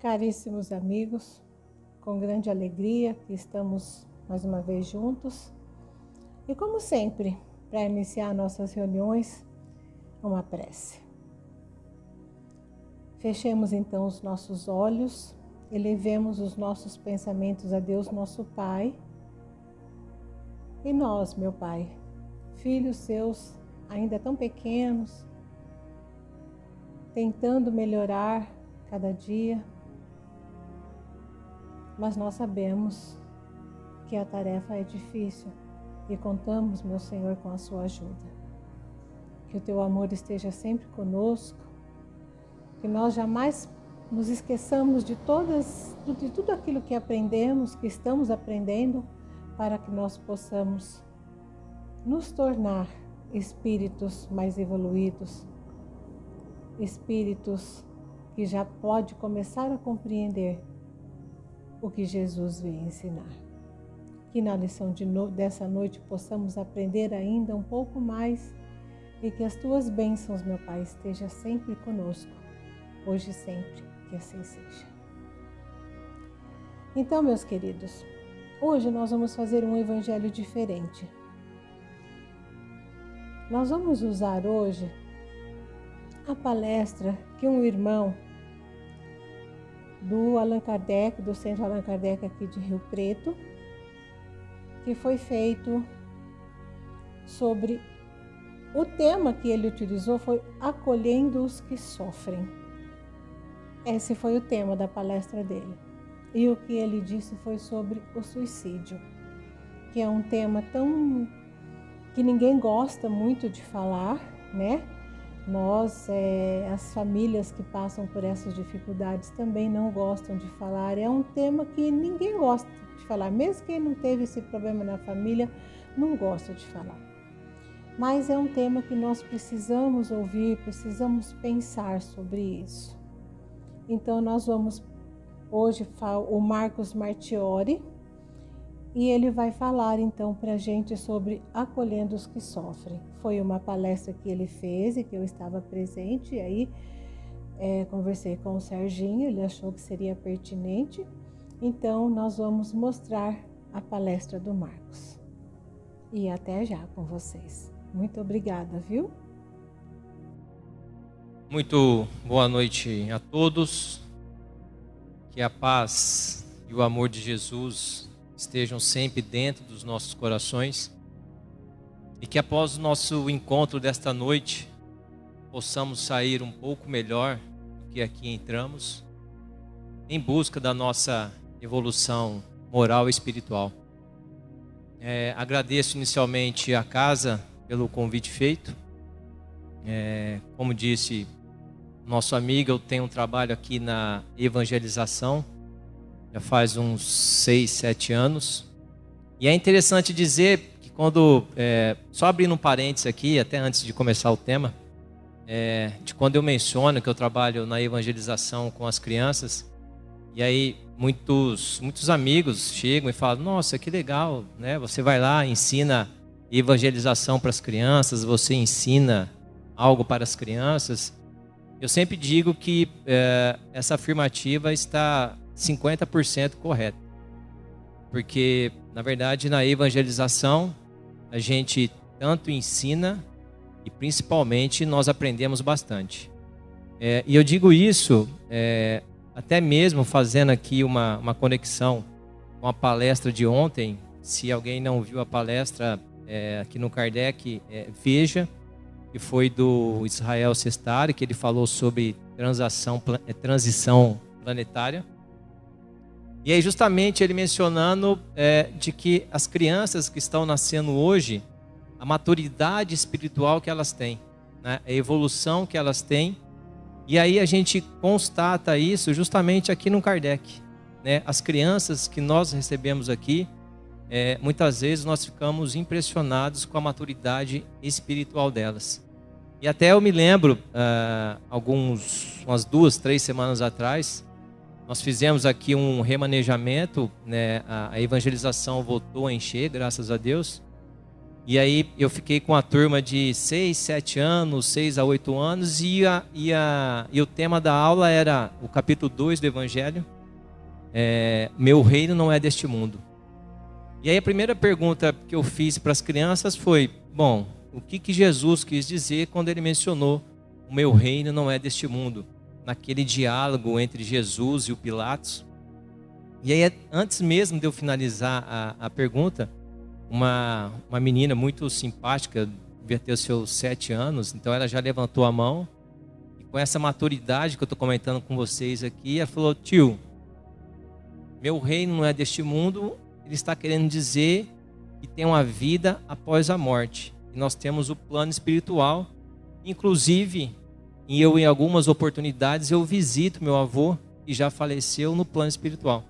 Caríssimos amigos, com grande alegria que estamos mais uma vez juntos. E como sempre, para iniciar nossas reuniões, uma prece. Fechemos então os nossos olhos, elevemos os nossos pensamentos a Deus nosso Pai. E nós, meu Pai, filhos seus ainda tão pequenos, tentando melhorar cada dia, mas nós sabemos que a tarefa é difícil e contamos, meu Senhor, com a sua ajuda. Que o teu amor esteja sempre conosco, que nós jamais nos esqueçamos de tudo aquilo que aprendemos, que estamos aprendendo, para que nós possamos nos tornar espíritos mais evoluídos, espíritos que já pode começar a compreender o que Jesus veio ensinar. Que na lição dessa noite possamos aprender ainda um pouco mais e que as tuas bênçãos, meu Pai, estejam sempre conosco, hoje e sempre, que assim seja. Então, meus queridos, hoje nós vamos fazer um evangelho diferente. Nós vamos usar hoje a palestra que um irmão do Allan Kardec, do Centro Allan Kardec aqui de Rio Preto, que foi feito sobre o tema que ele utilizou foi acolhendo os que sofrem. Esse foi o tema da palestra dele. E o que ele disse foi sobre o suicídio, que é um tema que ninguém gosta muito de falar, né? Nós, as famílias que passam por essas dificuldades também não gostam de falar. É um tema que ninguém gosta de falar. Mesmo quem não teve esse problema na família, não gosta de falar. Mas é um tema que nós precisamos ouvir, precisamos pensar sobre isso. Então nós vamos hoje o Marcos Martiori, e ele vai falar então para a gente sobre acolhendo os que sofrem. Foi uma palestra que ele fez e que eu estava presente, e aí conversei com o Serginho, ele achou que seria pertinente. Então nós vamos mostrar a palestra do Marcos. E até já com vocês. Muito obrigada, viu? Muito boa noite a todos. Que a paz e o amor de Jesus estejam sempre dentro dos nossos corações e que após o nosso encontro desta noite possamos sair um pouco melhor do que aqui entramos, em busca da nossa evolução moral e espiritual. Agradeço inicialmente à casa pelo convite feito. Como disse nosso amigo, eu tenho um trabalho aqui na evangelização já faz uns 6, 7 anos. E é interessante dizer que quando, só abrindo um parênteses aqui, até antes de começar o tema, de quando eu menciono que eu trabalho na evangelização com as crianças, e aí muitos amigos chegam e falam: nossa, que legal, né? Você vai lá, ensina evangelização para as crianças, você ensina algo para as crianças. Eu sempre digo que essa afirmativa está 50% correta, porque na verdade na evangelização a gente tanto ensina e principalmente nós aprendemos bastante. E eu digo isso até mesmo fazendo aqui uma conexão com a palestra de ontem. Se alguém não viu a palestra aqui no Kardec, veja, que foi do Israel Sestari, que ele falou sobre transição planetária. E aí justamente ele mencionando de que as crianças que estão nascendo hoje, a maturidade espiritual que elas têm, né? A evolução que elas têm. E aí a gente constata isso justamente aqui no Kardec, né? As crianças que nós recebemos aqui, muitas vezes nós ficamos impressionados com a maturidade espiritual delas. E até eu me lembro, umas 2, 3 semanas atrás, nós fizemos aqui um remanejamento, né? A evangelização voltou a encher, graças a Deus. E aí eu fiquei com a turma de 6, 7 anos, 6 a 8 anos, e o tema da aula era o capítulo 2 do Evangelho, Meu reino não é deste mundo. E aí a primeira pergunta que eu fiz para as crianças foi, bom, o que Jesus quis dizer quando ele mencionou o meu reino não é deste mundo? Naquele diálogo entre Jesus e o Pilatos. E aí, antes mesmo de eu finalizar a pergunta, uma menina muito simpática, devia ter os seus 7 anos, então ela já levantou a mão, e com essa maturidade que eu estou comentando com vocês aqui, ela falou, tio, meu reino não é deste mundo, ele está querendo dizer que tem uma vida após a morte. E nós temos o plano espiritual, inclusive, em algumas oportunidades, eu visito meu avô, que já faleceu, no plano espiritual.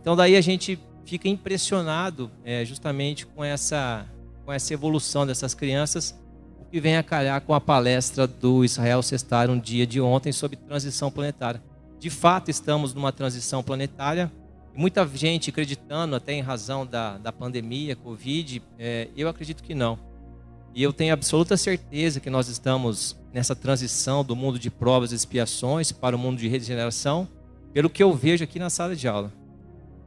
Então daí a gente fica impressionado justamente com essa evolução dessas crianças, o que vem a calhar com a palestra do Israel Sestar, um dia de ontem, sobre transição planetária. De fato, estamos numa transição planetária, e muita gente acreditando, até em razão da pandemia, Covid, eu acredito que não. E eu tenho absoluta certeza que nós estamos nessa transição do mundo de provas e expiações para o mundo de regeneração, pelo que eu vejo aqui na sala de aula.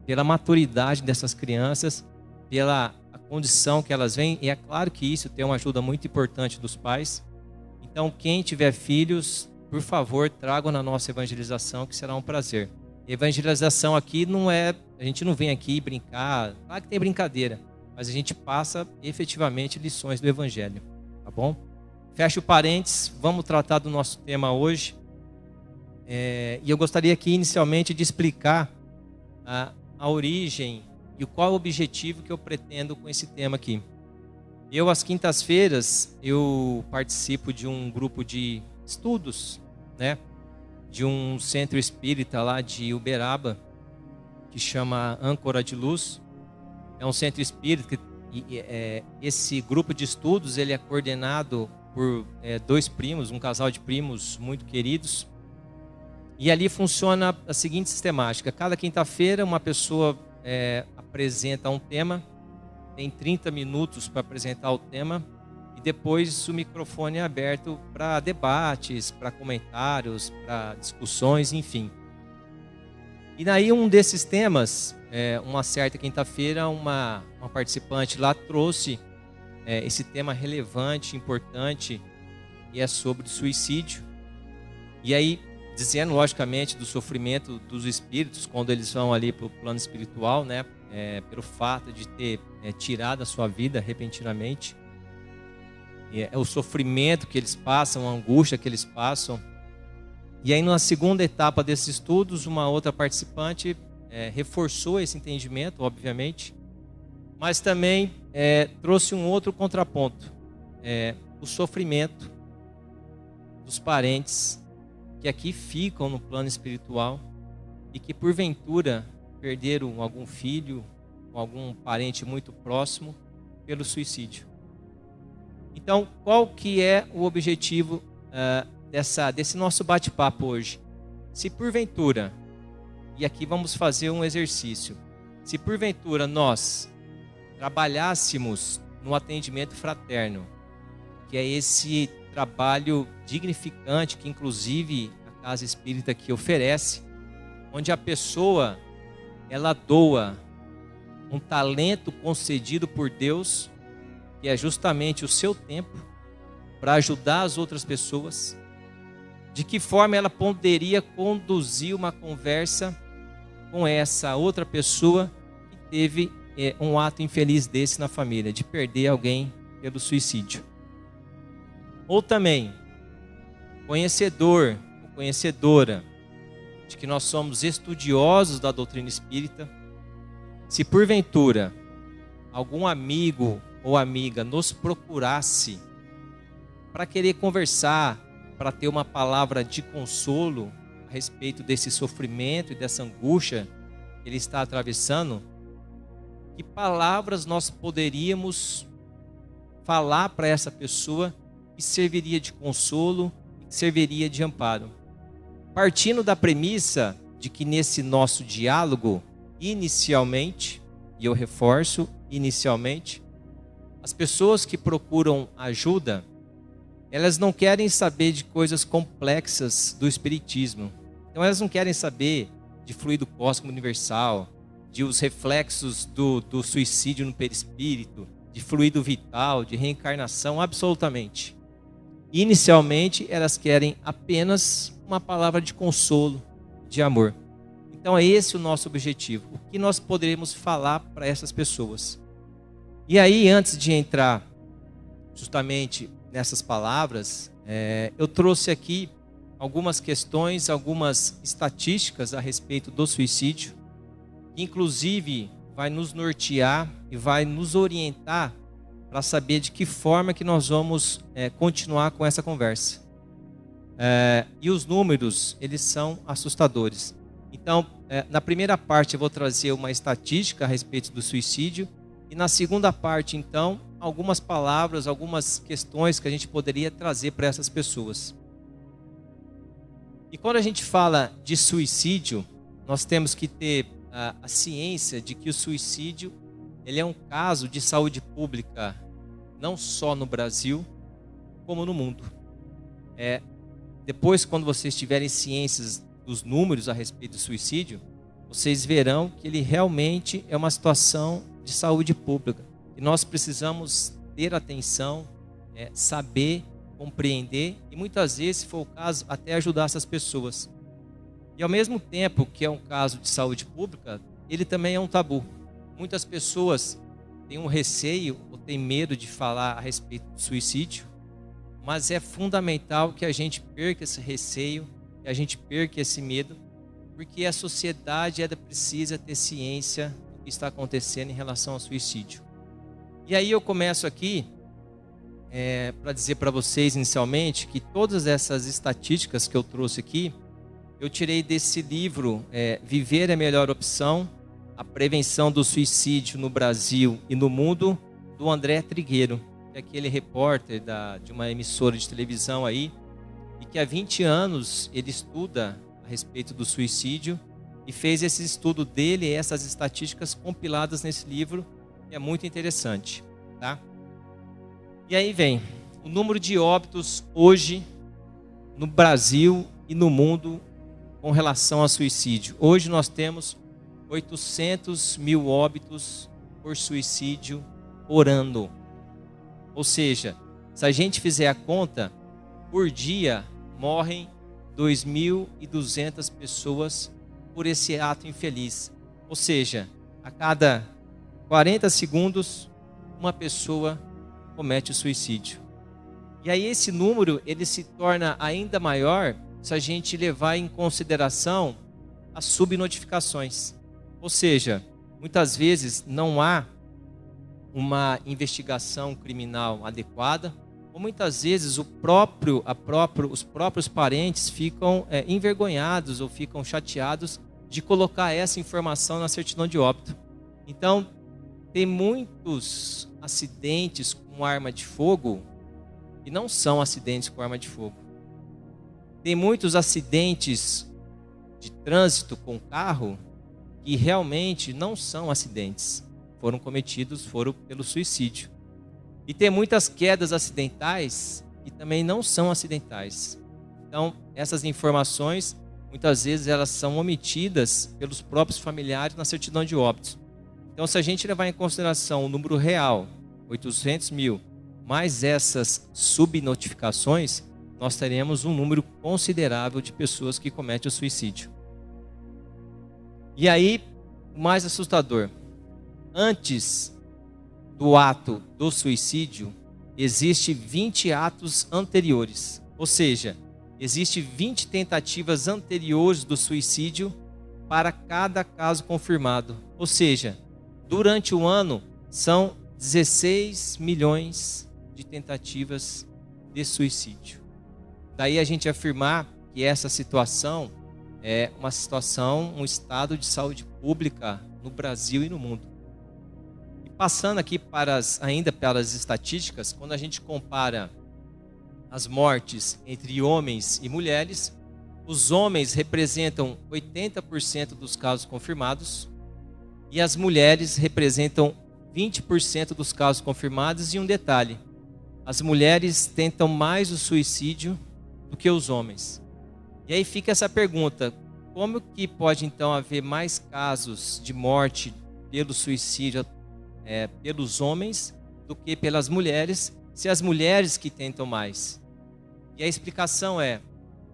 Pela maturidade dessas crianças, pela condição que elas vêm, e é claro que isso tem uma ajuda muito importante dos pais. Então, quem tiver filhos, por favor, tragam na nossa evangelização, que será um prazer. Evangelização aqui a gente não vem aqui brincar, claro que tem brincadeira, mas a gente passa efetivamente lições do Evangelho, tá bom? Fecha o parênteses, vamos tratar do nosso tema hoje. E eu gostaria aqui inicialmente de explicar a origem e qual é o objetivo que eu pretendo com esse tema aqui. Eu, às quintas-feiras, eu participo de um grupo de estudos, né, de um centro espírita lá de Uberaba, que chama Âncora de Luz. É um centro espírita esse grupo de estudos ele é coordenado por 2 primos, um casal de primos muito queridos. E ali funciona a seguinte sistemática: cada quinta-feira uma pessoa apresenta um tema, tem 30 minutos para apresentar o tema, e depois o microfone é aberto para debates, para comentários, para discussões, enfim. E daí um desses temas, uma certa quinta-feira, uma participante lá trouxe esse tema relevante, importante, e é sobre suicídio. E aí, dizendo logicamente do sofrimento dos espíritos quando eles vão ali para o plano espiritual, né? Pelo fato de ter tirado a sua vida repentinamente. É o sofrimento que eles passam, a angústia que eles passam. E aí, na segunda etapa desses estudos, uma outra participante reforçou esse entendimento, obviamente, mas também trouxe um outro contraponto, o sofrimento dos parentes que aqui ficam no plano espiritual e que porventura perderam algum filho, algum parente muito próximo pelo suicídio. Então, qual que é o objetivo desse nosso bate-papo hoje? Se porventura, e aqui vamos fazer um exercício, se porventura nós trabalhássemos no atendimento fraterno, que é esse trabalho dignificante que inclusive a Casa Espírita aqui oferece, onde a pessoa ela doa um talento concedido por Deus, que é justamente o seu tempo, para ajudar as outras pessoas. De que forma ela poderia conduzir uma conversa com essa outra pessoa que teve um ato infeliz desse na família, de perder alguém pelo suicídio? Ou também, conhecedor ou conhecedora de que nós somos estudiosos da doutrina espírita, se porventura algum amigo ou amiga nos procurasse para querer conversar, para ter uma palavra de consolo a respeito desse sofrimento e dessa angústia que ele está atravessando, que palavras nós poderíamos falar para essa pessoa que serviria de consolo, que serviria de amparo? Partindo da premissa de que nesse nosso diálogo, inicialmente, e eu reforço, inicialmente, as pessoas que procuram ajuda, elas não querem saber de coisas complexas do espiritismo. Então elas não querem saber de fluido cósmico universal, de os reflexos do suicídio no perispírito, de fluido vital, de reencarnação, absolutamente. Inicialmente, elas querem apenas uma palavra de consolo, de amor. Então é esse o nosso objetivo. O que nós poderemos falar para essas pessoas? E aí, antes de entrar justamente nessas palavras, eu trouxe aqui algumas questões, algumas estatísticas a respeito do suicídio, que inclusive vai nos nortear e vai nos orientar para saber de que forma que nós vamos continuar com essa conversa. E os números, eles são assustadores. Então, na primeira parte eu vou trazer uma estatística a respeito do suicídio, e na segunda parte, então, algumas palavras, algumas questões que a gente poderia trazer para essas pessoas. E quando a gente fala de suicídio, nós temos que ter a ciência de que o suicídio ele é um caso de saúde pública, não só no Brasil, como no mundo. Depois, quando vocês tiverem ciências dos números a respeito do suicídio, vocês verão que ele realmente é uma situação de saúde pública. E nós precisamos ter atenção, saber, compreender e muitas vezes, se for o caso, até ajudar essas pessoas. E ao mesmo tempo que é um caso de saúde pública, ele também é um tabu. Muitas pessoas têm um receio ou têm medo de falar a respeito do suicídio, mas é fundamental que a gente perca esse receio, que a gente perca esse medo, porque a sociedade precisa ter ciência do que está acontecendo em relação ao suicídio. E aí eu começo aqui para dizer para vocês inicialmente que todas essas estatísticas que eu trouxe aqui, eu tirei desse livro, Viver é a Melhor Opção, a Prevenção do Suicídio no Brasil e no Mundo, do André Trigueiro, que é aquele repórter de uma emissora de televisão aí, e que há 20 anos ele estuda a respeito do suicídio e fez esse estudo dele, essas estatísticas compiladas nesse livro, que é muito interessante, tá? E aí vem o número de óbitos hoje no Brasil e no mundo com relação ao suicídio. Hoje nós temos 800 mil óbitos por suicídio por ano. Ou seja, se a gente fizer a conta, por dia morrem 2.200 pessoas por esse ato infeliz. Ou seja, a cada 40 segundos, uma pessoa comete o suicídio. E aí esse número ele se torna ainda maior se a gente levar em consideração as subnotificações. Ou seja, muitas vezes não há uma investigação criminal adequada, ou muitas vezes os próprios parentes ficam envergonhados ou ficam chateados de colocar essa informação na certidão de óbito. Então, tem muitos acidentes com arma de fogo que não são acidentes com arma de fogo. Tem muitos acidentes de trânsito com carro que realmente não são acidentes. Foram cometidos pelo suicídio. E tem muitas quedas acidentais que também não são acidentais. Então, essas informações, muitas vezes, elas são omitidas pelos próprios familiares na certidão de óbito. Então, se a gente levar em consideração o número real, 800 mil, mais essas subnotificações, nós teremos um número considerável de pessoas que cometem o suicídio. E aí, o mais assustador, antes do ato do suicídio, existe 20 atos anteriores. Ou seja, existe 20 tentativas anteriores do suicídio para cada caso confirmado. Ou seja, durante o ano, são 16 milhões de tentativas de suicídio. Daí a gente afirmar que essa situação é uma situação, um estado de saúde pública no Brasil e no mundo. E passando aqui ainda para as estatísticas, quando a gente compara as mortes entre homens e mulheres, os homens representam 80% dos casos confirmados e as mulheres representam 20% dos casos confirmados. E um detalhe: as mulheres tentam mais o suicídio do que os homens. E aí fica essa pergunta: como que pode então haver mais casos de morte pelo suicídio pelos homens do que pelas mulheres, se as mulheres que tentam mais? E a explicação é: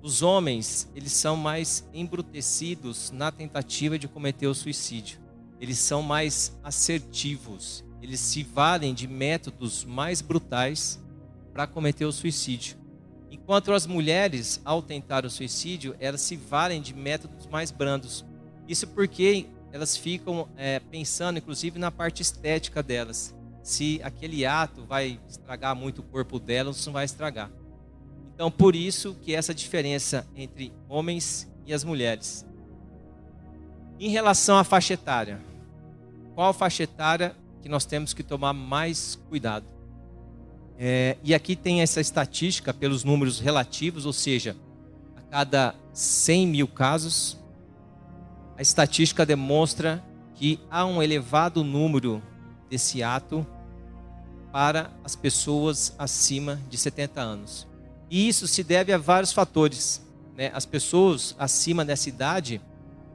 os homens, eles são mais embrutecidos na tentativa de cometer o suicídio. Eles são mais assertivos. Eles se valem de métodos mais brutais para cometer o suicídio. Enquanto as mulheres, ao tentar o suicídio, elas se valem de métodos mais brandos. Isso porque elas ficam pensando, inclusive, na parte estética delas. Se aquele ato vai estragar muito o corpo delas, ou se não vai estragar. Então, por isso que essa diferença entre homens e as mulheres. Em relação à faixa etária, qual faixa etária que nós temos que tomar mais cuidado? E aqui tem essa estatística pelos números relativos, ou seja, a cada 100 mil casos, a estatística demonstra que há um elevado número desse ato para as pessoas acima de 70 anos. E isso se deve a vários fatores, né? As pessoas acima dessa idade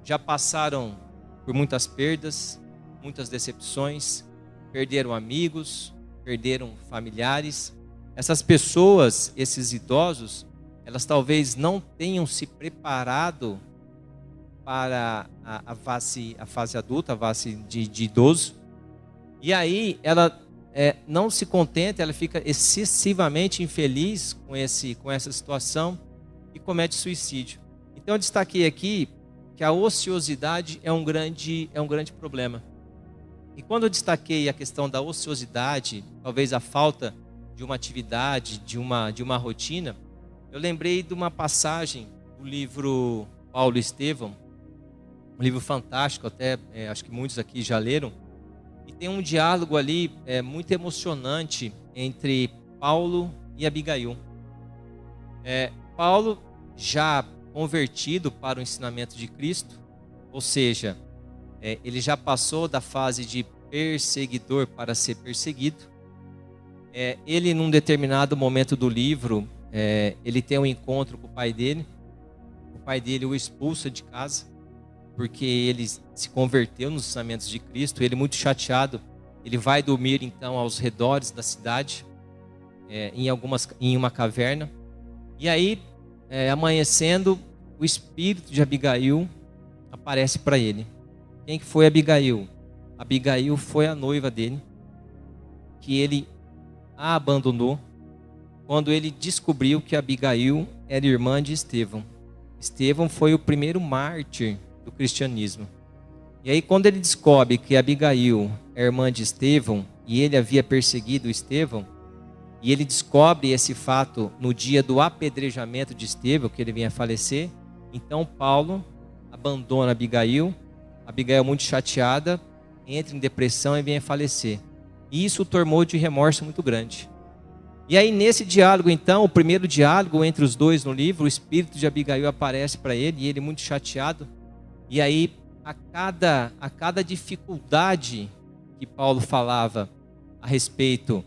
já passaram por muitas perdas, muitas decepções, perderam amigos, perderam familiares. Essas pessoas, esses idosos, elas talvez não tenham se preparado para a fase adulta, a fase de idoso. E aí ela não se contenta, ela fica excessivamente infeliz com essa situação e comete suicídio. Então eu destaquei aqui que a ociosidade é um grande problema. E quando eu destaquei a questão da ociosidade, talvez a falta de uma atividade, de uma rotina, eu lembrei de uma passagem do livro Paulo e Estevão, um livro fantástico, até acho que muitos aqui já leram, e tem um diálogo ali muito emocionante entre Paulo e Abigail. Paulo, já convertido para o ensinamento de Cristo, ou seja, ele já passou da fase de perseguidor para ser perseguido. Ele, num determinado momento do livro, ele tem um encontro com o pai dele. O pai dele o expulsa de casa, porque ele se converteu nos ensinamentos de Cristo. Ele, muito chateado, ele vai dormir então aos redores da cidade, em uma caverna. E aí, amanhecendo, o espírito de Abigail aparece para ele. Quem que foi Abigail? Abigail foi a noiva dele, que ele a abandonou quando ele descobriu que Abigail era irmã de Estevão. Estevão foi o primeiro mártir do cristianismo. E aí, quando ele descobre que Abigail é irmã de Estevão e ele havia perseguido Estevão, e ele descobre esse fato no dia do apedrejamento de Estevão, que ele vinha falecer, então Paulo abandona Abigail. Abigail, muito chateada, entra em depressão e vem a falecer. E isso o tornou de remorso muito grande. E aí, nesse diálogo, então, o primeiro diálogo entre os dois no livro, o espírito de Abigail aparece para ele, e ele muito chateado. E aí, a cada dificuldade que Paulo falava a respeito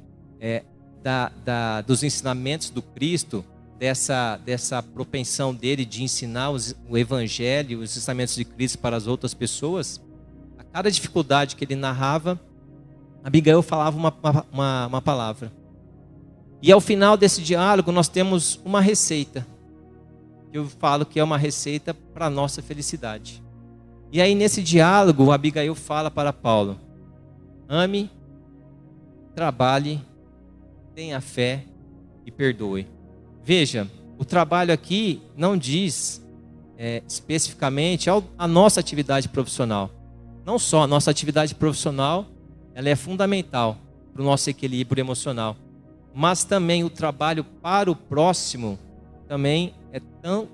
dos ensinamentos do Cristo, dessa propensão dele de ensinar o Evangelho, os ensinamentos de Cristo para as outras pessoas, a cada dificuldade que ele narrava, Abigail falava uma palavra. E ao final desse diálogo nós temos uma receita, que eu falo que é uma receita para a nossa felicidade. E aí, nesse diálogo, Abigail fala para Paulo: ame, trabalhe, tenha fé e perdoe. Veja, o trabalho aqui não diz especificamente a nossa atividade profissional. Não só a nossa atividade profissional, ela é fundamental para o nosso equilíbrio emocional, mas também o trabalho para o próximo também é tão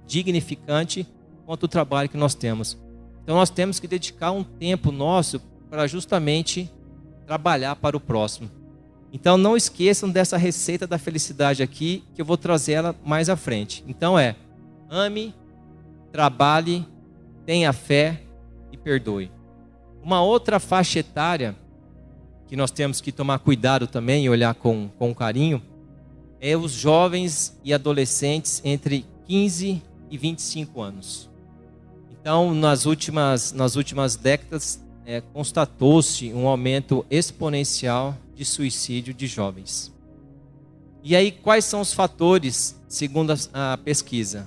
dignificante quanto o trabalho que nós temos. Então nós temos que dedicar um tempo nosso para justamente trabalhar para o próximo. Então não esqueçam dessa receita da felicidade aqui, que eu vou trazer ela mais à frente. Então ame, trabalhe, tenha fé e perdoe. Uma outra faixa etária que nós temos que tomar cuidado também e olhar com carinho, é os jovens e adolescentes entre 15 e 25 anos. Então, nas últimas décadas, constatou-se um aumento exponencial de suicídio de jovens. E aí, quais são os fatores, segundo a pesquisa?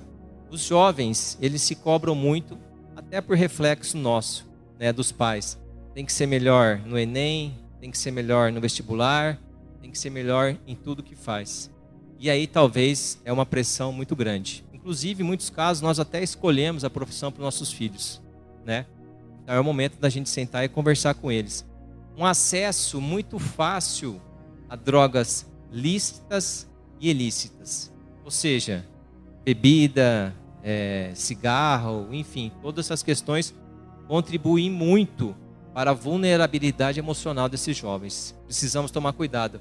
Os jovens, eles se cobram muito, até por reflexo nosso, né, dos pais. Tem que ser melhor no Enem, tem que ser melhor no vestibular, tem que ser melhor em tudo que faz. E aí, talvez, é uma pressão muito grande. Inclusive, em muitos casos, nós até escolhemos a profissão para os nossos filhos, né? Então, é o momento da gente sentar e conversar com eles. Um acesso muito fácil a drogas lícitas e ilícitas. Ou seja, bebida, cigarro, enfim, todas essas questões contribuem muito para a vulnerabilidade emocional desses jovens. Precisamos tomar cuidado.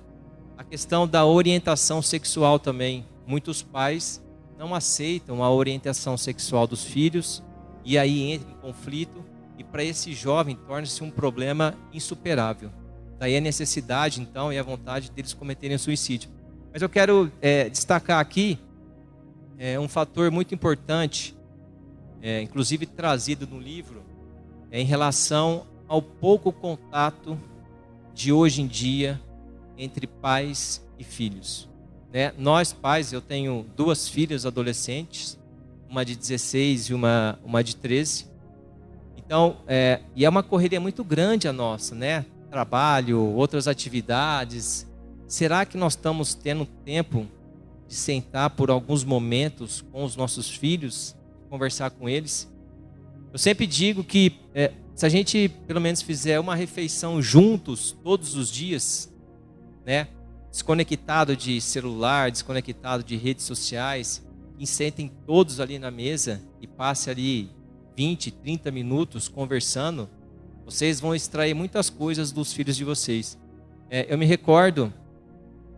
A questão da orientação sexual também. Muitos pais não aceitam a orientação sexual dos filhos e aí entra em conflito e para esse jovem torna-se um problema insuperável. Daí a necessidade, então, e a vontade deles cometerem suicídio. Mas eu quero destacar aqui um fator muito importante, inclusive trazido no livro, em relação ao pouco contato de hoje em dia entre pais e filhos. Nós pais, eu tenho 2 filhas adolescentes, uma de 16 e uma de 13. Então, e é uma correria muito grande a nossa, né? Trabalho, outras atividades. Será que nós estamos tendo tempo de sentar por alguns momentos com os nossos filhos, conversar com eles? Eu sempre digo que se a gente pelo menos fizer uma refeição juntos todos os dias, né? Desconectado de celular, desconectado de redes sociais, e sentem todos ali na mesa e passe ali 20, 30 minutos conversando, vocês vão extrair muitas coisas dos filhos de vocês. Eu me recordo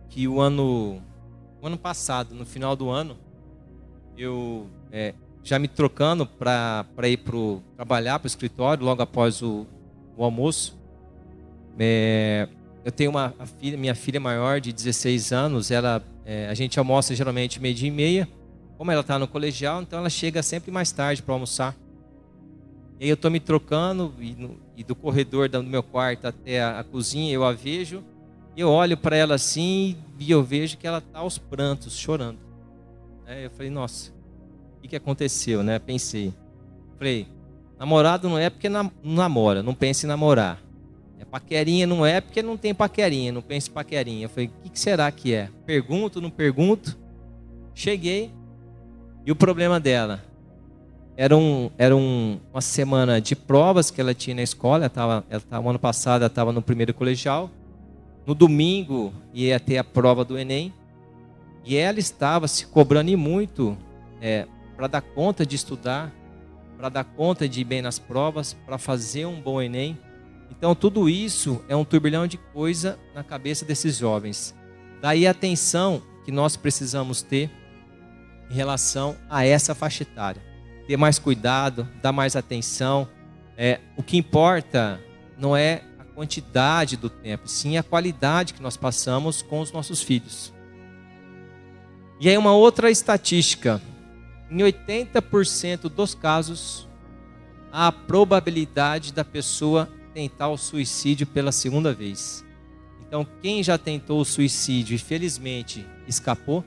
que o ano passado, no final do ano, eu já me trocando para ir trabalhar para o escritório, logo após o almoço, eu tenho minha filha maior de 16 anos, a gente almoça geralmente 12:30, como ela está no colegial, então ela chega sempre mais tarde para almoçar. E aí eu estou me trocando e do corredor do meu quarto até a cozinha eu a vejo, e eu olho para ela assim e eu vejo que ela está aos prantos, chorando. Eu falei, nossa, o que aconteceu, né? Pensei. Falei, namorado não é porque não namora, não pense em namorar. Paquerinha não é porque não tem paquerinha, não pense em paquerinha. Eu falei, o que será que é? Pergunto, não pergunto. Cheguei e o problema dela era uma semana de provas que ela tinha na escola. O ano passado ela estava no primeiro colegial. No domingo ia ter a prova do Enem. E ela estava se cobrando e muito para dar conta de estudar, para dar conta de ir bem nas provas, para fazer um bom Enem. Então tudo isso é um turbilhão de coisa na cabeça desses jovens. Daí a atenção que nós precisamos ter em relação a essa faixa etária. Ter mais cuidado, dar mais atenção. O que importa não é a quantidade do tempo, sim a qualidade que nós passamos com os nossos filhos. E aí uma outra estatística. Em 80% dos casos, há a probabilidade da pessoa tentar o suicídio pela segunda vez. Então, quem já tentou o suicídio e felizmente escapou,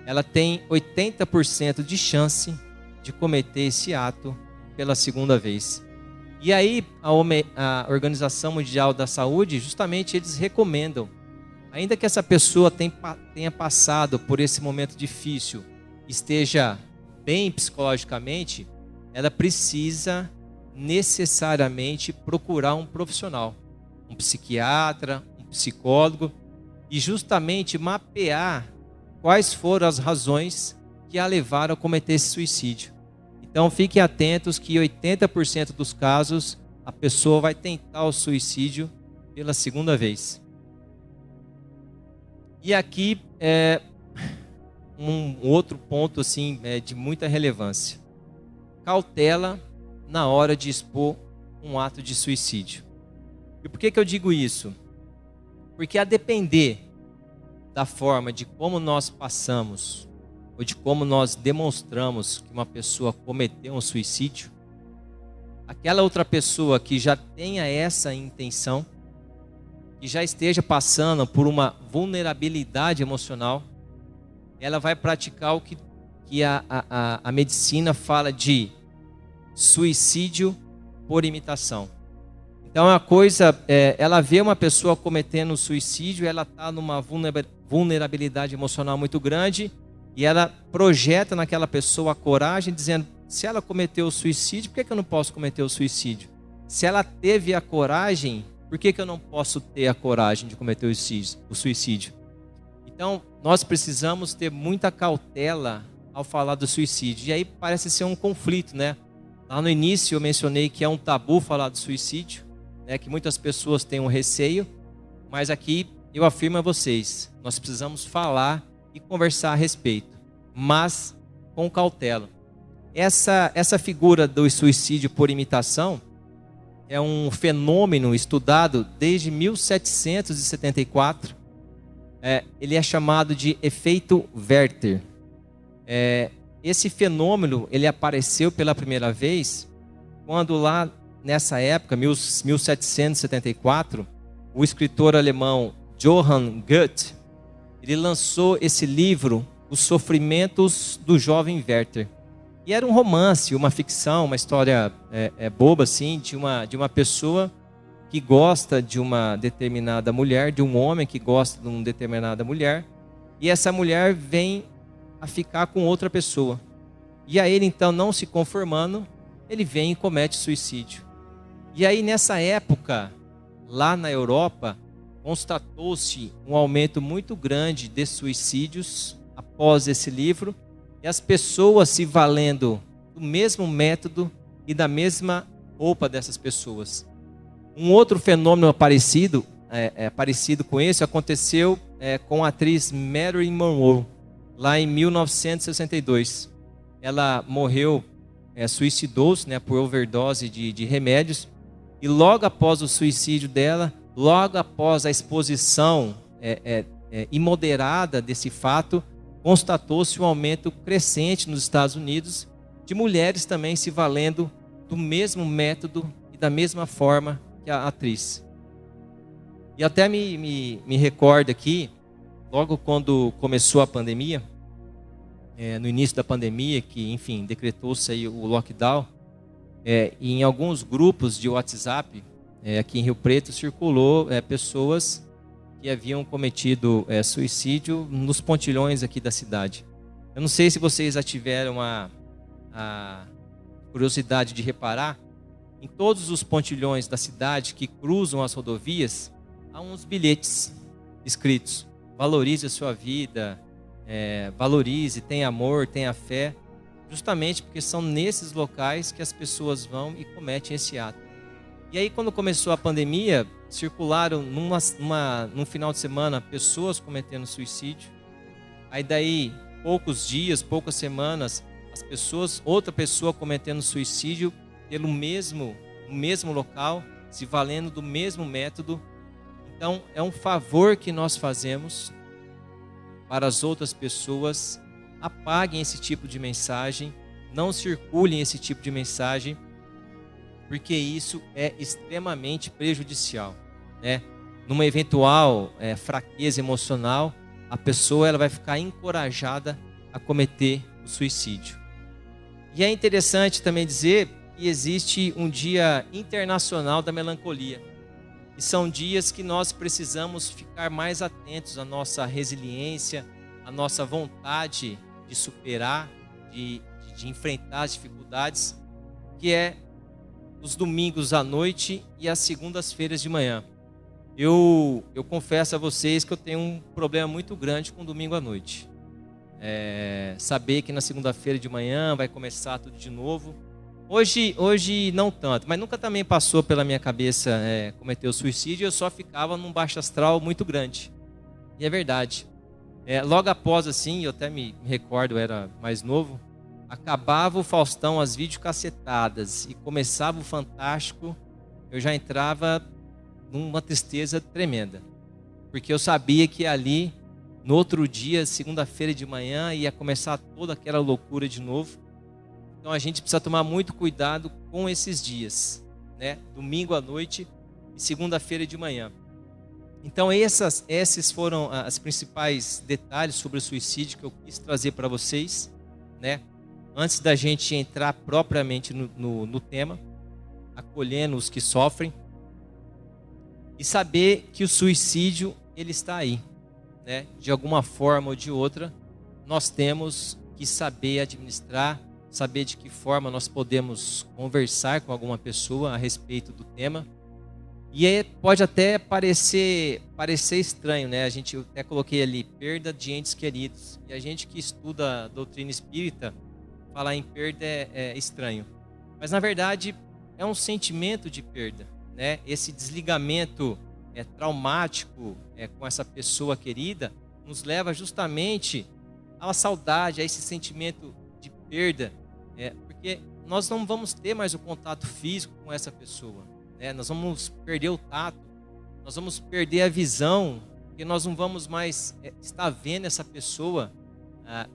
ela tem 80% de chance de cometer esse ato pela segunda vez. E aí, a Organização Mundial da Saúde, justamente eles recomendam, ainda que essa pessoa tenha passado por esse momento difícil, esteja bem psicologicamente, ela precisa necessariamente procurar um profissional, um psiquiatra, um psicólogo, e justamente mapear quais foram as razões que a levaram a cometer esse suicídio. Então fiquem atentos que 80% dos casos a pessoa vai tentar o suicídio pela segunda vez. E aqui um outro ponto assim, de muita relevância. Cautela na hora de expor um ato de suicídio. E por que eu digo isso? Porque a depender da forma de como nós passamos, ou de como nós demonstramos que uma pessoa cometeu um suicídio, aquela outra pessoa que já tenha essa intenção, que já esteja passando por uma vulnerabilidade emocional, ela vai praticar o que a medicina fala de suicídio por imitação. Então a coisa, ela vê uma pessoa cometendo suicídio, ela está numa vulnerabilidade emocional muito grande e ela projeta naquela pessoa a coragem, dizendo: se ela cometeu o suicídio, por que eu não posso cometer o suicídio? Se ela teve a coragem, por que eu não posso ter a coragem de cometer o suicídio? Então nós precisamos ter muita cautela ao falar do suicídio. E aí parece ser um conflito, né? Lá no início eu mencionei que é um tabu falar do suicídio, né? Que muitas pessoas têm um receio, mas aqui eu afirmo a vocês, nós precisamos falar e conversar a respeito, mas com cautela. Essa figura do suicídio por imitação é um fenômeno estudado desde 1774. Ele é chamado de efeito Werther. Esse fenômeno ele apareceu pela primeira vez quando lá nessa época, 1774, o escritor alemão Johann Goethe, ele lançou esse livro, Os Sofrimentos do Jovem Werther. E era um romance, uma ficção, uma história boba assim, de uma pessoa que gosta de uma determinada mulher, de um homem que gosta de uma determinada mulher, e essa mulher vem a ficar com outra pessoa. E aí ele então, não se conformando, ele vem e comete suicídio. E aí nessa época, lá na Europa, constatou-se um aumento muito grande de suicídios após esse livro, e as pessoas se valendo do mesmo método e da mesma roupa dessas pessoas. Um outro fenômeno parecido com esse aconteceu com a atriz Marilyn Monroe, lá em 1962. Ela morreu, suicidou-se, né, por overdose de remédios, e logo após o suicídio dela, logo após a exposição imoderada desse fato, constatou-se um aumento crescente nos Estados Unidos de mulheres também se valendo do mesmo método e da mesma forma que a atriz. E até me recordo aqui, logo quando começou a pandemia, no início da pandemia, que enfim, decretou-se aí o lockdown, e em alguns grupos de WhatsApp, aqui em Rio Preto, circulou pessoas que haviam cometido suicídio nos pontilhões aqui da cidade. Eu não sei se vocês já tiveram a curiosidade de reparar, em todos os pontilhões da cidade que cruzam as rodovias, há uns bilhetes escritos: valorize a sua vida, valorize, tenha amor, tenha fé, justamente porque são nesses locais que as pessoas vão e cometem esse ato. E aí quando começou a pandemia, circularam num final de semana pessoas cometendo suicídio. Aí daí, poucos dias, poucas semanas, outra pessoa cometendo suicídio no mesmo local, se valendo do mesmo método. Então é um favor que nós fazemos para as outras pessoas. Apaguem esse tipo de mensagem, não circulem esse tipo de mensagem, porque isso é extremamente prejudicial, né? Numa eventual fraqueza emocional, a pessoa ela vai ficar encorajada a cometer o suicídio. E é interessante também dizer que existe um Dia Internacional da Melancolia. E são dias que nós precisamos ficar mais atentos à nossa resiliência, à nossa vontade de superar, de enfrentar as dificuldades, que é os domingos à noite e as segundas-feiras de manhã. Eu confesso a vocês que eu tenho um problema muito grande com domingo à noite. Saber que na segunda-feira de manhã vai começar tudo de novo. Hoje não tanto, mas nunca também passou pela minha cabeça cometer o suicídio. Eu só ficava num baixo astral muito grande. E é verdade. Logo após, assim, eu até me recordo, eu era mais novo, acabava o Faustão, as videocassetadas, e começava o Fantástico, eu já entrava numa tristeza tremenda. Porque eu sabia que ali, no outro dia, segunda-feira de manhã, ia começar toda aquela loucura de novo. Então a gente precisa tomar muito cuidado com esses dias, né? Domingo à noite e segunda-feira de manhã. Então esses foram os principais detalhes sobre o suicídio que eu quis trazer para vocês, né? Antes da gente entrar propriamente no tema, acolhendo os que sofrem e saber que o suicídio ele está aí, né? De alguma forma ou de outra, nós temos que saber administrar, saber de que forma nós podemos conversar com alguma pessoa a respeito do tema. E aí pode até parecer estranho, né? Eu até coloquei ali, perda de entes queridos. E a gente que estuda a doutrina espírita, falar em perda é estranho. Mas na verdade é um sentimento de perda, né? Esse desligamento traumático com essa pessoa querida nos leva justamente à saudade, a esse sentimento de perda, porque nós não vamos ter mais o contato físico com essa pessoa. Nós vamos perder o tato, nós vamos perder a visão, porque nós não vamos mais estar vendo essa pessoa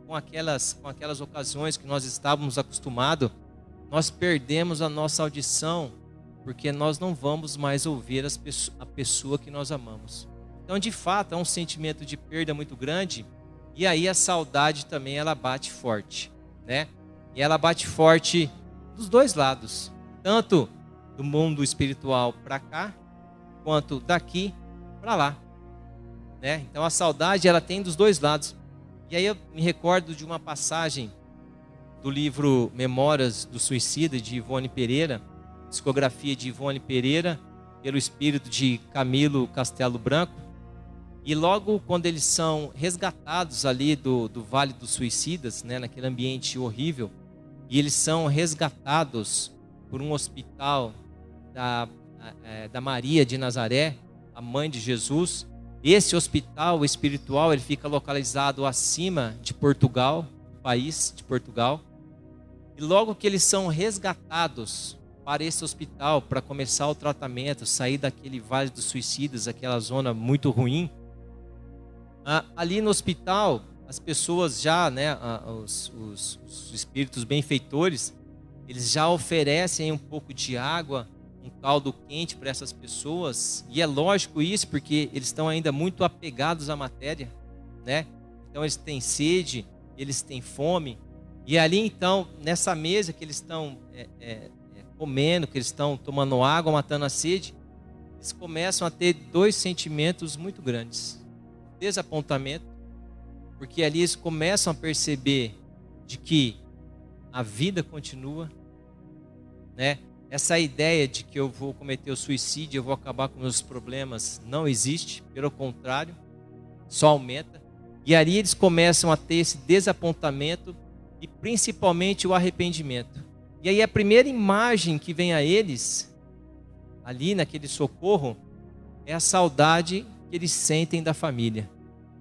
com aquelas ocasiões que nós estávamos acostumados. Nós perdemos a nossa audição, porque nós não vamos mais ouvir a pessoa que nós amamos. Então, de fato, é um sentimento de perda muito grande, e aí a saudade também ela bate forte, né? E ela bate forte dos dois lados, tanto do mundo espiritual para cá, quanto daqui para lá, né? Então a saudade ela tem dos dois lados. E aí eu me recordo de uma passagem do livro Memórias do Suicida, de Ivone Pereira, psicografia de Ivone Pereira, pelo espírito de Camilo Castelo Branco. E logo quando eles são resgatados ali do Vale dos Suicidas, né, naquele ambiente horrível, e eles são resgatados por um hospital da Maria de Nazaré, a mãe de Jesus. Esse hospital espiritual ele fica localizado acima de Portugal, país de Portugal. E logo que eles são resgatados para esse hospital, para começar o tratamento, sair daquele Vale dos Suicidas, aquela zona muito ruim, ali no hospital, as pessoas já, né, os espíritos benfeitores, eles já oferecem um pouco de água, um caldo quente para essas pessoas. E é lógico isso, porque eles estão ainda muito apegados à matéria, né? Então eles têm sede, eles têm fome. E ali então, nessa mesa que eles estão comendo, que eles estão tomando água, matando a sede, eles começam a ter dois sentimentos muito grandes. Desapontamento, porque ali eles começam a perceber de que a vida continua, né? Essa ideia de que eu vou cometer o suicídio, eu vou acabar com meus problemas, não existe, pelo contrário, só aumenta. E ali eles começam a ter esse desapontamento e principalmente o arrependimento. E aí a primeira imagem que vem a eles, ali naquele socorro, é a saudade que eles sentem da família,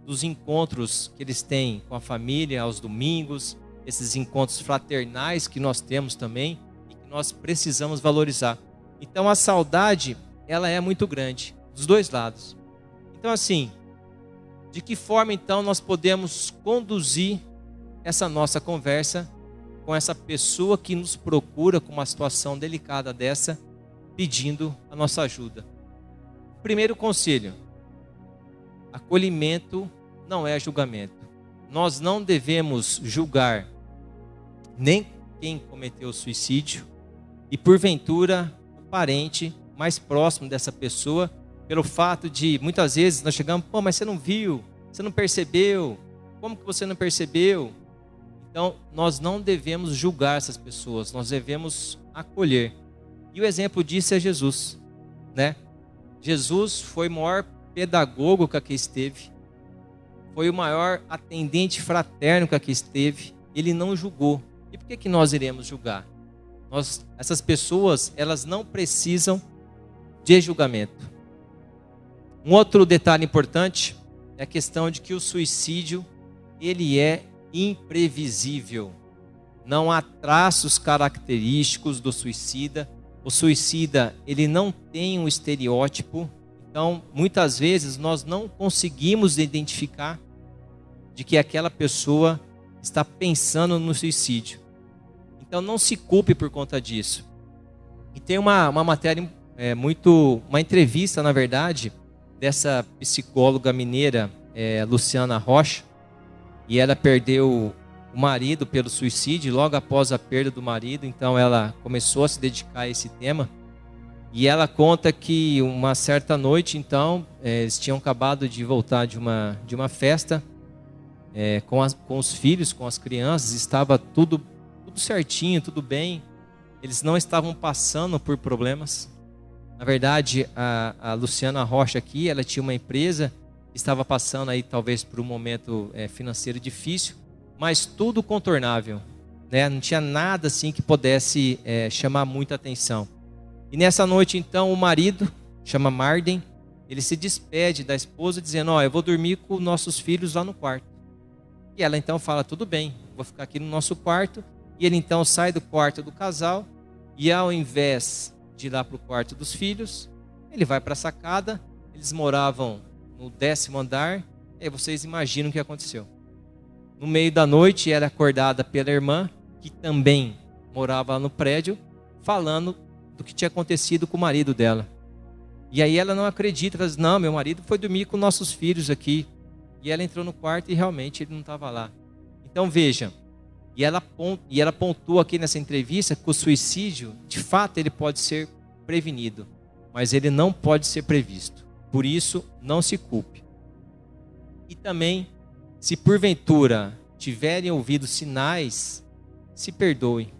dos encontros que eles têm com a família aos domingos, esses encontros fraternais que nós temos também, nós precisamos valorizar. Então a saudade, ela é muito grande, dos dois lados. Então assim, de que forma então nós podemos conduzir essa nossa conversa com essa pessoa que nos procura com uma situação delicada dessa, pedindo a nossa ajuda? Primeiro conselho: acolhimento não é julgamento. Nós não devemos julgar nem quem cometeu o suicídio, e porventura o parente mais próximo dessa pessoa, pelo fato de muitas vezes nós chegamos, pô, mas você não viu, você não percebeu, como que você não percebeu? Então nós não devemos julgar essas pessoas, nós devemos acolher. E o exemplo disso é Jesus, né? Jesus foi o maior pedagogo que aqui esteve, foi o maior atendente fraterno que aqui esteve, ele não julgou. E por que nós iremos julgar? Essas pessoas, elas não precisam de julgamento. Um outro detalhe importante é a questão de que o suicídio, ele é imprevisível. Não há traços característicos do suicida. O suicida, ele não tem um estereótipo, Então, muitas vezes nós não conseguimos identificar de que aquela pessoa está pensando no suicídio. Então, não se culpe por conta disso. E tem uma matéria uma entrevista, na verdade, dessa psicóloga mineira, Luciana Rocha, e ela perdeu o marido pelo suicídio. Logo após a perda do marido, então ela começou a se dedicar a esse tema. E ela conta que uma certa noite, então, eles tinham acabado de voltar de uma festa com os filhos, com as crianças, estava tudo certinho, tudo bem. Eles não estavam passando por problemas. Na verdade, a Luciana Rocha aqui, ela tinha uma empresa, estava passando aí talvez por um momento financeiro difícil, mas tudo contornável, né? Não tinha nada assim que pudesse chamar muita atenção. E nessa noite, então, o marido, chama Marden, ele se despede da esposa dizendo: eu vou dormir com nossos filhos lá no quarto. E ela então fala: tudo bem, vou ficar aqui no nosso quarto. E ele então sai do quarto do casal e, ao invés de ir lá para o quarto dos filhos, ele vai para a sacada. Eles moravam no 10º andar. E aí vocês imaginam o que aconteceu. No meio da noite, era acordada pela irmã, que também morava lá no prédio, falando do que tinha acontecido com o marido dela. E aí ela não acredita, ela diz: não, meu marido foi dormir com nossos filhos aqui. E ela entrou no quarto e realmente ele não estava lá. Então veja, e ela pontua aqui nessa entrevista que o suicídio, de fato, ele pode ser prevenido, mas ele não pode ser previsto. Por isso, não se culpe. E também, se porventura tiverem ouvido sinais, se perdoe,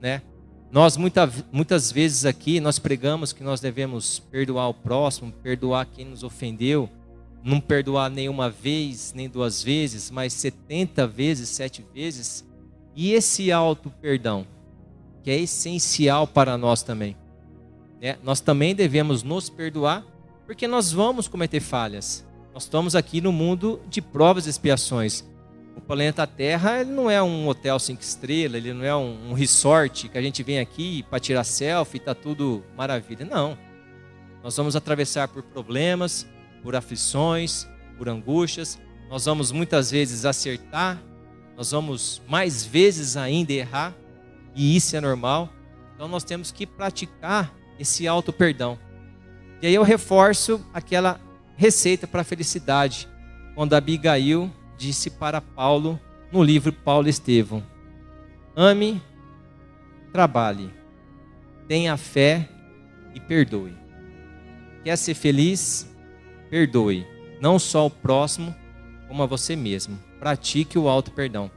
né? Nós muitas vezes aqui nós pregamos que nós devemos perdoar o próximo, perdoar quem nos ofendeu, não perdoar nenhuma vez, nem 2 vezes, mas 70 vezes, 7 vezes. E esse auto-perdão, que é essencial para nós também, né? Nós também devemos nos perdoar, porque nós vamos cometer falhas. Nós estamos aqui no mundo de provas e expiações. O planeta Terra, ele não é um hotel 5 estrelas, ele não é um resort que a gente vem aqui para tirar selfie e está tudo maravilha. Não. Nós vamos atravessar por problemas, por aflições, por angústias. Nós vamos muitas vezes acertar, nós vamos mais vezes ainda errar, e isso é normal. Então nós temos que praticar esse auto-perdão. E aí eu reforço aquela receita para a felicidade, quando Abigail disse para Paulo, no livro Paulo e Estevão: ame, trabalhe, tenha fé e perdoe. Quer ser feliz? Perdoe, não só o próximo, como a você mesmo. Pratique o auto-perdão.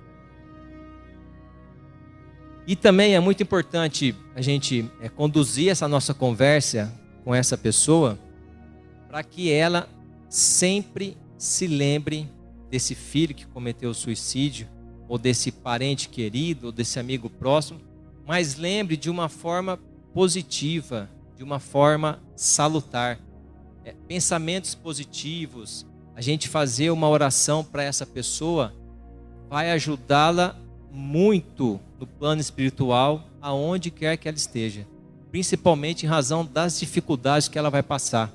E também é muito importante a gente conduzir essa nossa conversa com essa pessoa, para que ela sempre se lembre desse filho que cometeu o suicídio, ou desse parente querido, ou desse amigo próximo, mas lembre de uma forma positiva, de uma forma salutar. Pensamentos positivos, a gente fazer uma oração para essa pessoa, vai ajudá-la muito no plano espiritual, aonde quer que ela esteja, principalmente em razão das dificuldades que ela vai passar.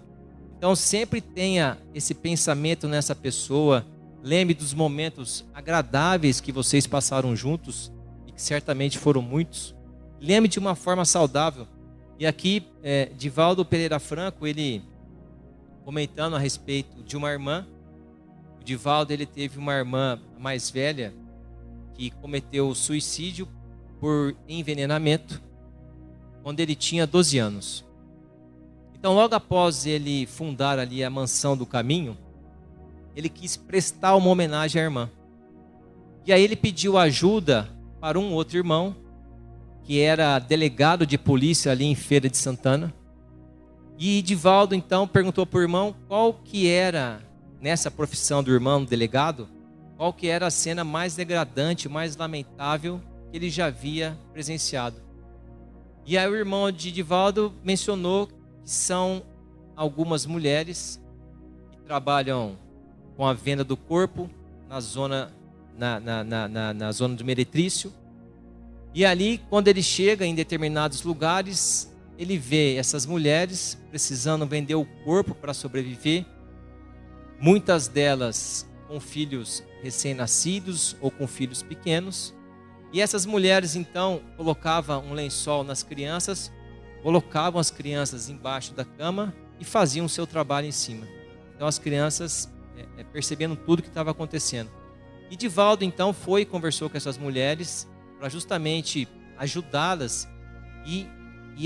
Então sempre tenha esse pensamento nessa pessoa. Lembre dos momentos agradáveis que vocês passaram juntos, e que certamente foram muitos. Lembre de uma forma saudável. E aqui, Divaldo Pereira Franco, ele comentando a respeito de uma irmã. O Divaldo, ele teve uma irmã mais velha que cometeu suicídio por envenenamento quando ele tinha 12 anos. Então, logo após ele fundar ali a Mansão do Caminho, ele quis prestar uma homenagem à irmã. E aí ele pediu ajuda para um outro irmão, que era delegado de polícia ali em Feira de Santana. E Divaldo então perguntou para o irmão qual que era, nessa profissão do irmão delegado, qual que era a cena mais degradante, mais lamentável que ele já havia presenciado. E aí o irmão de Divaldo mencionou que são algumas mulheres que trabalham com a venda do corpo na zona, na zona do meretrício. E ali, quando ele chega em determinados lugares, ele vê essas mulheres precisando vender o corpo para sobreviver, muitas delas com filhos recém-nascidos ou com filhos pequenos. E essas mulheres então colocavam um lençol nas crianças, colocavam as crianças embaixo da cama e faziam o seu trabalho em cima. Então as crianças percebendo tudo que estava acontecendo. E Divaldo então foi e conversou com essas mulheres para justamente ajudá-las, e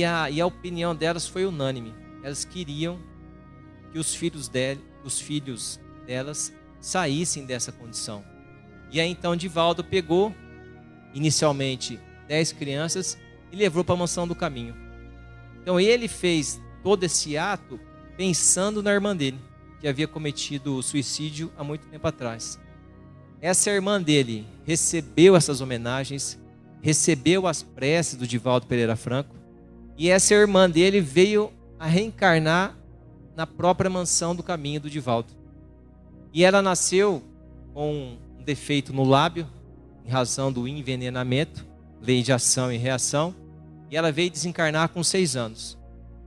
a opinião delas foi unânime. Elas queriam que os filhos delas saíssem dessa condição. E aí então Divaldo pegou inicialmente 10 crianças e levou para a mansão do caminho. Então ele fez todo esse ato pensando na irmã dele, que havia cometido suicídio há muito tempo atrás. Essa irmã dele recebeu essas homenagens, recebeu as preces do Divaldo Pereira Franco, e essa irmã dele veio a reencarnar na própria mansão do caminho do Divaldo. E ela nasceu com um defeito no lábio, em razão do envenenamento, lei de ação e reação, e ela veio desencarnar com 6 anos.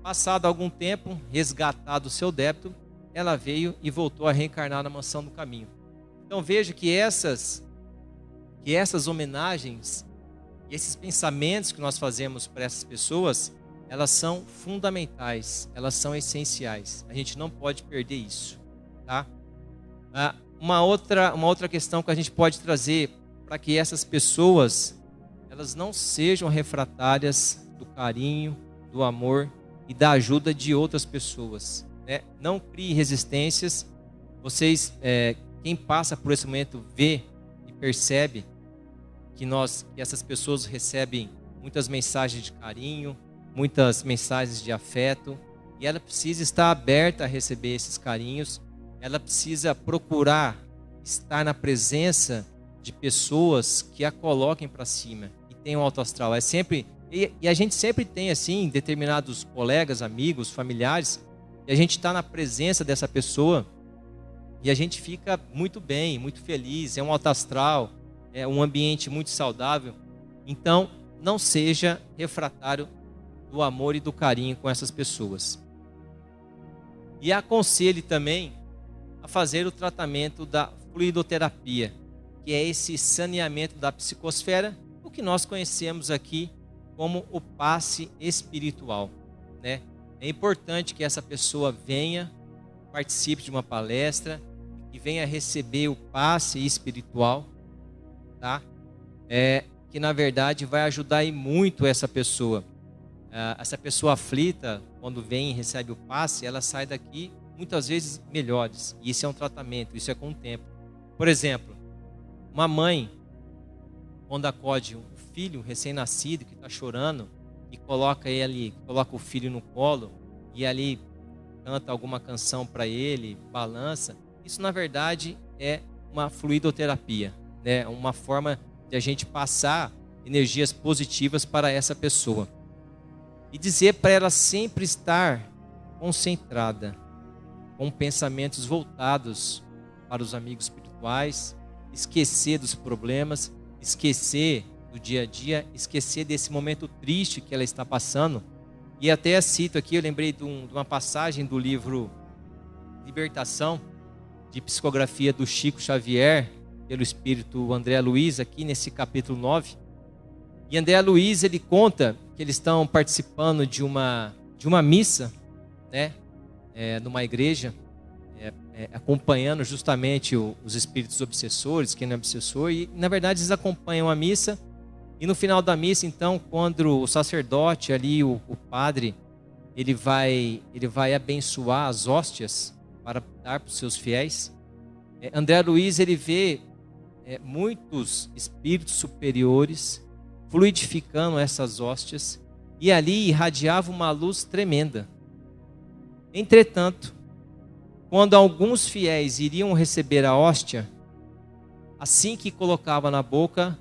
Passado algum tempo, resgatado o seu débito, ela veio e voltou a reencarnar na mansão do caminho. Então veja que essas homenagens e esses pensamentos que nós fazemos para essas pessoas, elas são fundamentais, elas são essenciais. A gente não pode perder isso, tá? Uma outra questão que a gente pode trazer para que essas pessoas elas não sejam refratárias do carinho, do amor e da ajuda de outras pessoas, né? Não crie resistências. Vocês, quem passa por esse momento vê e percebe que essas pessoas recebem muitas mensagens de carinho, muitas mensagens de afeto, e ela precisa estar aberta a receber esses carinhos. Ela precisa procurar estar na presença de pessoas que a coloquem para cima e tenham alto astral. E a gente sempre tem assim determinados colegas, amigos, familiares, e a gente está na presença dessa pessoa e a gente fica muito bem, muito feliz. É um alto astral, é um ambiente muito saudável. Então, não seja refratário do amor e do carinho com essas pessoas. E aconselhe também a fazer o tratamento da fluidoterapia, que é esse saneamento da psicosfera, o que nós conhecemos aqui como o passe espiritual, né? É importante que essa pessoa venha, participe de uma palestra e venha receber o passe espiritual, tá? Que na verdade vai ajudar e muito essa pessoa. Essa pessoa aflita, quando vem e recebe o passe, ela sai daqui muitas vezes melhores. E isso é um tratamento, isso é com o tempo. Por exemplo, uma mãe, quando acode um filho recém-nascido que está chorando e coloca o filho no colo e ali canta alguma canção para ele, balança, isso na verdade é uma fluidoterapia, né? Uma forma de a gente passar energias positivas para essa pessoa. E dizer para ela sempre estar concentrada, com pensamentos voltados para os amigos espirituais, esquecer dos problemas, esquecer do dia a dia, esquecer desse momento triste que ela está passando. E até cito aqui, eu lembrei de uma passagem do livro Libertação, de psicografia do Chico Xavier, pelo espírito André Luiz, aqui nesse capítulo 9. E André Luiz, ele conta que eles estão participando de uma missa, né? Numa igreja, acompanhando justamente os espíritos obsessores, quem não é obsessor, e na verdade eles acompanham a missa, e no final da missa, então, quando o sacerdote ali, o padre, ele vai abençoar as hóstias para dar para os seus fiéis, André Luiz, ele vê muitos espíritos superiores fluidificando essas hóstias, e ali irradiava uma luz tremenda. Entretanto, quando alguns fiéis iriam receber a hóstia, assim que colocava na boca,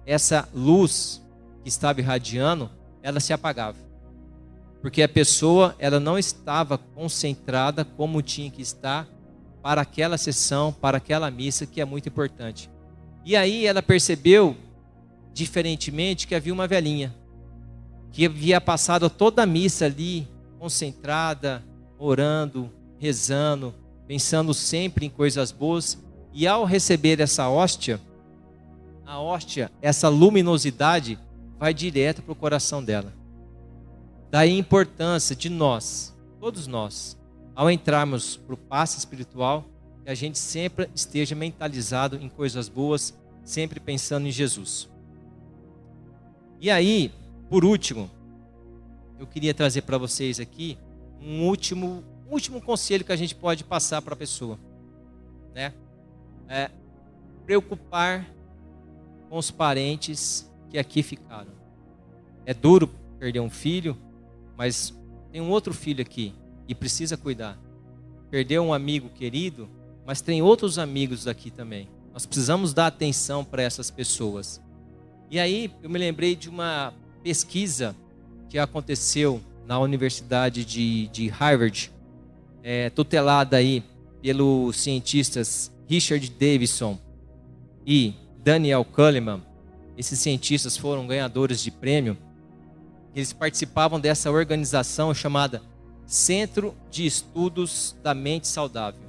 essa luz que estava irradiando, ela se apagava. Porque a pessoa, ela não estava concentrada como tinha que estar para aquela sessão, para aquela missa, que é muito importante. E aí ela percebeu, diferentemente, que havia uma velhinha. que havia passado toda a missa ali, concentrada, orando, rezando, pensando sempre em coisas boas. E ao receber essa hóstia, a hóstia, essa luminosidade, vai direto para o coração dela. Daí a importância de nós, todos nós, ao entrarmos para o passe espiritual, que a gente sempre esteja mentalizado em coisas boas, sempre pensando em Jesus. E aí, por último, eu queria trazer para vocês aqui um último conselho que a gente pode passar para a pessoa, né? É preocupar com os parentes que aqui ficaram. É duro perder um filho, mas tem um outro filho aqui e precisa cuidar. Perdeu um amigo querido, mas tem outros amigos aqui também. Nós precisamos dar atenção para essas pessoas. E aí eu me lembrei de uma pesquisa que aconteceu na Universidade de Harvard, tutelada aí pelos cientistas Richard Davidson e Daniel Kahneman. Esses cientistas foram ganhadores de prêmio. Eles participavam dessa organização chamada Centro de Estudos da Mente Saudável.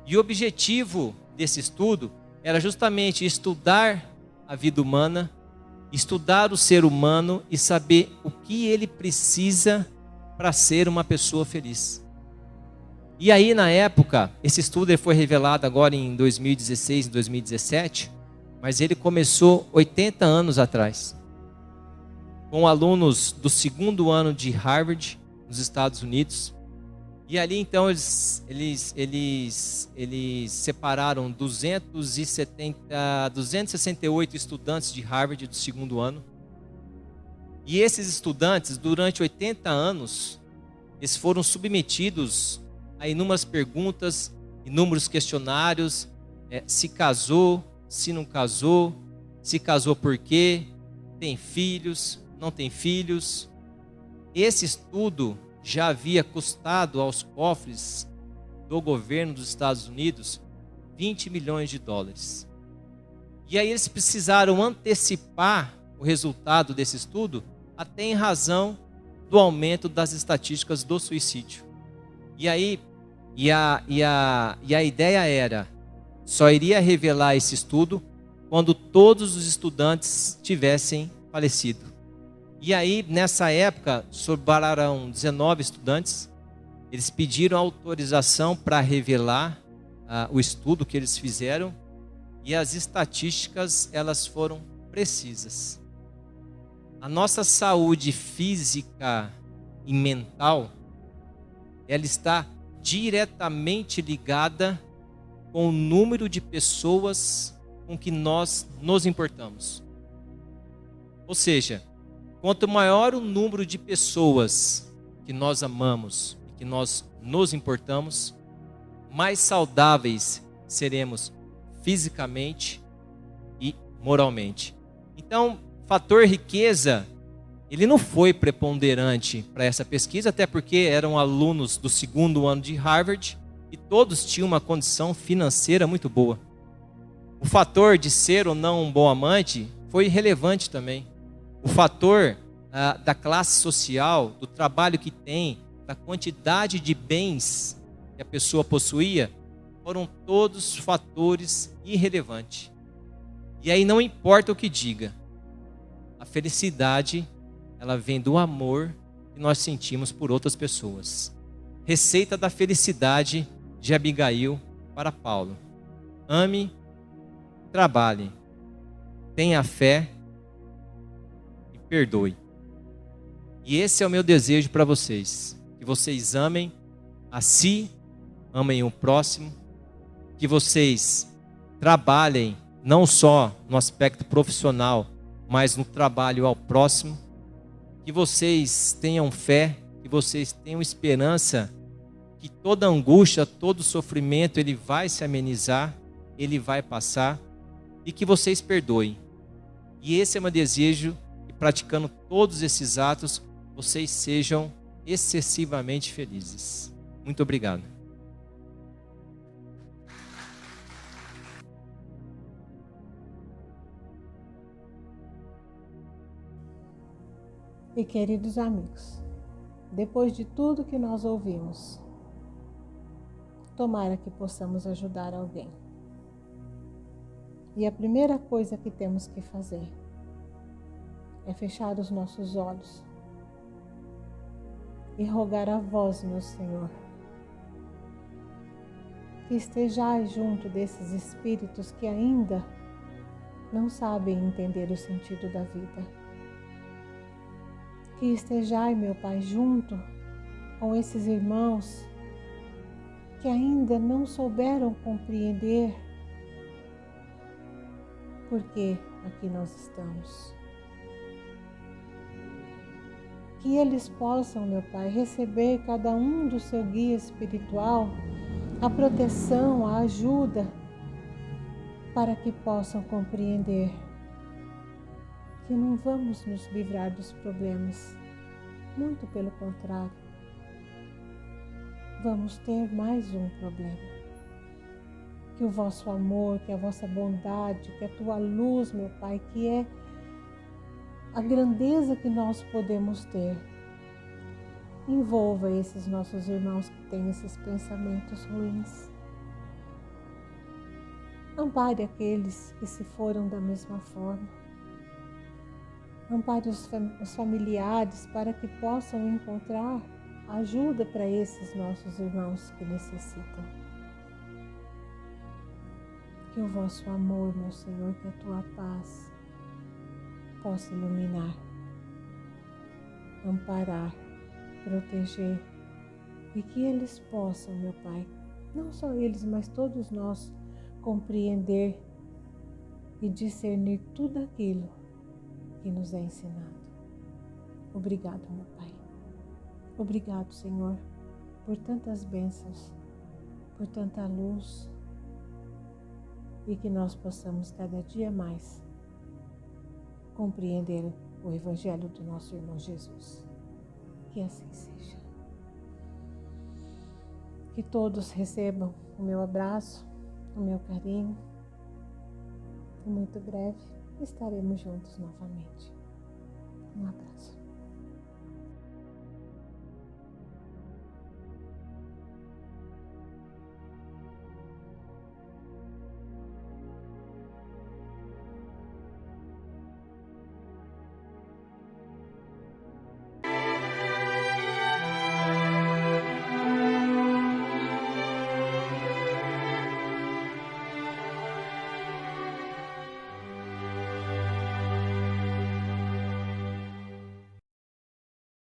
E o objetivo desse estudo era justamente estudar a vida humana, estudar o ser humano e saber o que ele precisa para ser uma pessoa feliz. E aí, na época, esse estudo foi revelado agora em 2016 e 2017, mas ele começou 80 anos atrás, com alunos do 2º ano de Harvard, nos Estados Unidos. E ali, então, eles separaram 268 estudantes de Harvard do 2º ano. E esses estudantes, durante 80 anos, eles foram submetidos a inúmeras perguntas, inúmeros questionários, se casou, se não casou, se casou por quê, tem filhos, não tem filhos. Esse estudo já havia custado aos cofres do governo dos Estados Unidos 20 milhões de dólares. E aí eles precisaram antecipar o resultado desse estudo, até em razão do aumento das estatísticas do suicídio. E aí, a ideia era, só iria revelar esse estudo quando todos os estudantes tivessem falecido. E aí, nessa época, sobraram 19 estudantes. Eles pediram autorização para revelar o estudo que eles fizeram, e as estatísticas, elas foram precisas. A nossa saúde física e mental, ela está diretamente ligada com o número de pessoas com que nós nos importamos. Ou seja, quanto maior o número de pessoas que nós amamos e que nós nos importamos, mais saudáveis seremos fisicamente e moralmente. Então, fator riqueza, ele não foi preponderante para essa pesquisa, até porque eram alunos do 2º ano de Harvard e todos tinham uma condição financeira muito boa. O fator de ser ou não um bom amante foi relevante também. O fator da classe social, do trabalho que tem, da quantidade de bens que a pessoa possuía, foram todos fatores irrelevantes. E aí não importa o que diga, a felicidade, ela vem do amor que nós sentimos por outras pessoas. Receita da felicidade de Abigail para Paulo: ame, trabalhe, tenha fé e perdoe. E esse é o meu desejo para vocês, que vocês amem a si, amem o próximo, que vocês trabalhem não só no aspecto profissional, mas no trabalho ao próximo, que vocês tenham fé, que vocês tenham esperança, que toda angústia, todo sofrimento, ele vai se amenizar, ele vai passar, e que vocês perdoem. E esse é o meu desejo, que praticando todos esses atos, vocês sejam excessivamente felizes. Muito obrigado. E queridos amigos, depois de tudo que nós ouvimos, tomara que possamos ajudar alguém. E a primeira coisa que temos que fazer é fechar os nossos olhos e rogar a vós, meu Senhor, que estejais junto desses espíritos que ainda não sabem entender o sentido da vida. Que estejai, meu Pai, junto com esses irmãos que ainda não souberam compreender por que aqui nós estamos. Que eles possam, meu Pai, receber cada um do seu guia espiritual, a proteção, a ajuda, para que possam compreender que não vamos nos livrar dos problemas, muito pelo contrário, vamos ter mais um problema. Que o vosso amor, que a vossa bondade, que a tua luz, meu Pai, que é a grandeza que nós podemos ter, envolva esses nossos irmãos que têm esses pensamentos ruins. Ampare aqueles que se foram da mesma forma. Ampare os familiares para que possam encontrar ajuda para esses nossos irmãos que necessitam. Que o vosso amor, meu Senhor, que a tua paz possa iluminar, amparar, proteger e que eles possam, meu Pai, não só eles, mas todos nós, compreender e discernir tudo aquilo que nos é ensinado. Obrigado, meu Pai. Obrigado, Senhor, por tantas bênçãos, por tanta luz e que nós possamos cada dia mais compreender o Evangelho do nosso irmão Jesus. Que assim seja. Que todos recebam o meu abraço, o meu carinho. E muito breve estaremos juntos novamente. Um abraço.